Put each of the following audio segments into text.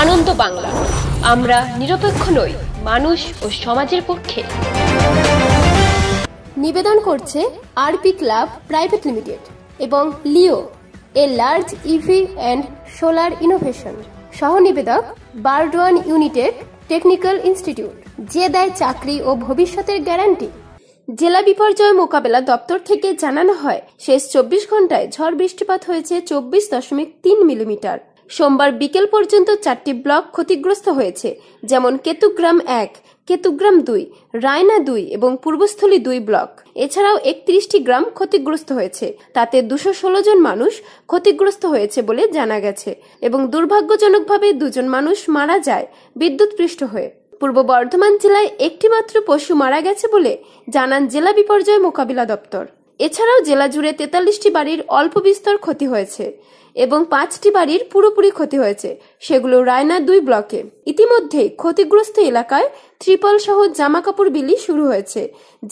আনন্দ বাংলা, আমরা নিরপেক্ষ নই, মানুষ ও সমাজের পক্ষে। নিবেদন করছে আরপি ক্লাব প্রাইভেট লিমিটেড এবং Leo, a large EV and solar innovation. সহ নিবেদক বারডোয়ান ইউনিটেক টেকনিক্যাল ইনস্টিটিউট, যে দেয় চাকরি ও ভবিষ্যতের গ্যারান্টি। জেলা বিপর্যয় মোকাবেলা দপ্তর থেকে জানানো হয়, শেষ 24 ঘন্টায় ঝড় বৃষ্টিপাত হয়েছে 24.3 মিলিমিটার। সোমবার বিকেল পর্যন্ত 4টি ব্লক ক্ষতিগ্রস্ত হয়েছে, যেমন কেতুগ্রাম 1, কেতুগ্রাম 2, রায়না 2 এবং পূর্বস্থলী 2 ব্লক। এছাড়াও 31টি গ্রাম ক্ষতিগ্রস্ত হয়েছে, তাতে 216 জন মানুষ ক্ষতিগ্রস্ত হয়েছে বলে জানা গেছে এবং দুর্ভাগ্যজনকভাবে 2 জন মানুষ মারা যায় বিদ্যুৎপৃষ্ট হয়ে। পূর্ব বর্ধমান জেলায় একটি মাত্র পশু মারা গেছে বলে জানান জেলা বিপর্যয় মোকাবিলা দপ্তর। এছাড়াও জেলা জুড়ে 43টি বাড়ির অল্প বিস্তর ক্ষতি হয়েছে এবং 5টি বাড়ির পুরোপুরি ক্ষতি হয়েছে, সেগুলো রায়না 2 ব্লকে। ইতিমধ্যে ক্ষতিগ্রস্ত এলাকায় ত্রিপল সহ জামা কাপড় বিলি শুরু হয়েছে।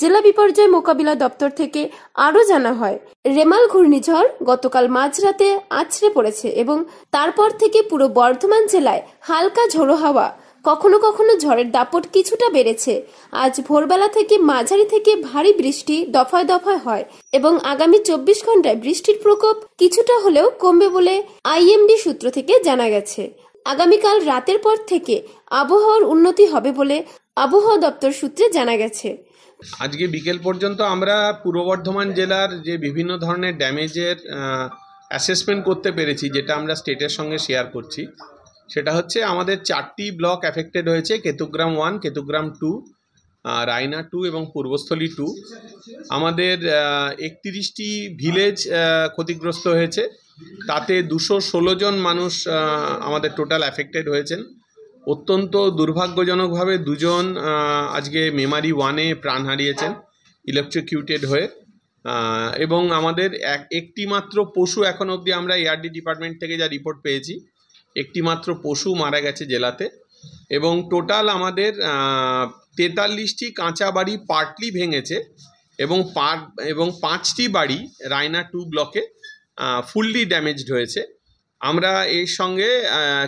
জেলা বিপর্যয় মোকাবিলা দপ্তর থেকে আরও জানা হয়, রেমাল ঘূর্ণিঝড় গতকাল মাঝরাতে আছড়ে পড়েছে এবং তারপর থেকে পুরো বর্ধমান জেলায় হালকা ঝোড়ো হাওয়া, কখনো কখনো ঝড়ের দাপট কিছুটা বেড়েছে। আজ ভোরবেলা থেকে মাঝারি থেকে ভারী বৃষ্টি দফায় দফায় হয় এবং আগামী 24 ঘন্টায় বৃষ্টির প্রকোপ কিছুটা হলেও কমবে বলে আইএমডি সূত্র থেকে জানা গেছে। আগামীকাল রাতের পর থেকে আবহাওয়ার উন্নতি হবে বলে আবহাওয়া দপ্তর সূত্রে জানা গেছে। আজকে বিকেল পর্যন্ত আমরা পূর্ব বর্ধমান জেলার যে বিভিন্ন ধরনের ড্যামেজের অ্যাসেসমেন্ট করতে পেরেছি, যেটা আমরা স্টেটের সঙ্গে শেয়ার করছি। সেটা হচ্ছে আমাদের 4টি ব্লক এফেক্টেড হয়েছে, কেতুগ্রাম 1, কেতুগ্রাম 2, রায়না 2 এবং পূর্বস্থলী 2। আমাদের 31টি ভিলেজ ক্ষতিগ্রস্ত হয়েছে, তাতে 216 জন মানুষ আমাদের টোটাল এফেক্টেড হয়েছেন। অত্যন্ত দুর্ভাগ্যজনকভাবে 2 জন আজকে মেমারি 1-এ প্রাণ হারিয়েছেন ইলেকট্রোকিউটেড হয়ে। এবং আমাদের একটি মাত্র পশু, এখন অবধি আমরা এআরডি ডিপার্টমেন্ট থেকে যা রিপোর্ট পেয়েছি, একটি মাত্র পশু মারা গেছে জেলাতে। এবং টোটাল আমাদের 43টি কাঁচা বাড়ি পার্টলি ভেঙেছে এবং 5টি বাড়ি রায়না 2 ব্লকে ফুললি ড্যামেজড হয়েছে। আমরা এর সঙ্গে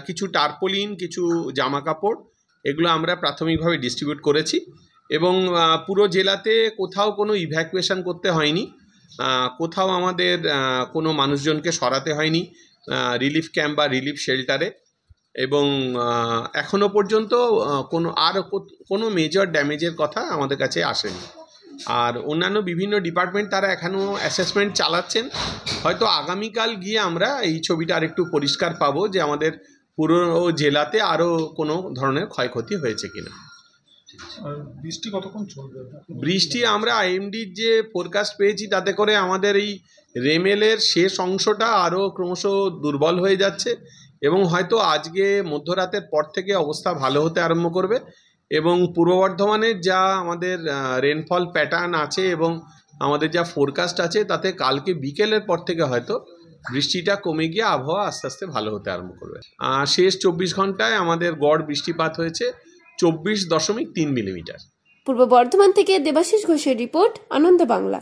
কিছু টার্পোলিন, কিছু জামা কাপড়, এগুলো আমরা প্রাথমিকভাবে ডিস্ট্রিবিউট করেছি এবং পুরো জেলাতে কোথাও কোনো ইভ্যাকুয়েশন করতে হয়নি, কোথাও আমাদের কোনো মানুষজনকে সরাতে হয়নি রিলিফ ক্যাম্প বা রিলিফ শেল্টারে। এবং এখনও পর্যন্ত কোনো মেজর ড্যামেজের কথা আমাদের কাছে আসেনি। আর অন্যান্য বিভিন্ন ডিপার্টমেন্ট তারা এখনও অ্যাসেসমেন্ট চালাচ্ছেন। হয়তো আগামীকাল গিয়ে আমরা এই ছবিটা আরেকটু পরিষ্কার পাবো যে আমাদের পুরো জেলাতে আরও কোনো ধরনের ক্ষয়ক্ষতি হয়েছে কিনা। বৃষ্টি কতক্ষণ চলবে? বৃষ্টি আমরা আইএমডির যে ফোরকাস্ট পেয়েছি, তাতে করে আমাদের এই রেমেলের শেষ অংশটা আরও ক্রমশ দুর্বল হয়ে যাচ্ছে এবং হয়তো আজকে মধ্যরাতের পর থেকে অবস্থা ভালো হতে আরম্ভ করবে। এবং পূর্ব বর্ধমানের যা আমাদের রেনফল প্যাটার্ন আছে এবং আমাদের যা ফোরকাস্ট আছে, তাতে কালকে বিকেলের পর থেকে হয়তো বৃষ্টিটা কমে গিয়ে আবহাওয়া আস্তে আস্তে ভালো হতে আরম্ভ করবে। শেষ 24 ঘন্টায় আমাদের গড় বৃষ্টিপাত হয়েছে 24.3 মিলিমিটার। পূর্ব বর্ধমান থেকে দেবাশিস ঘোষের রিপোর্ট, আনন্দ বাংলা।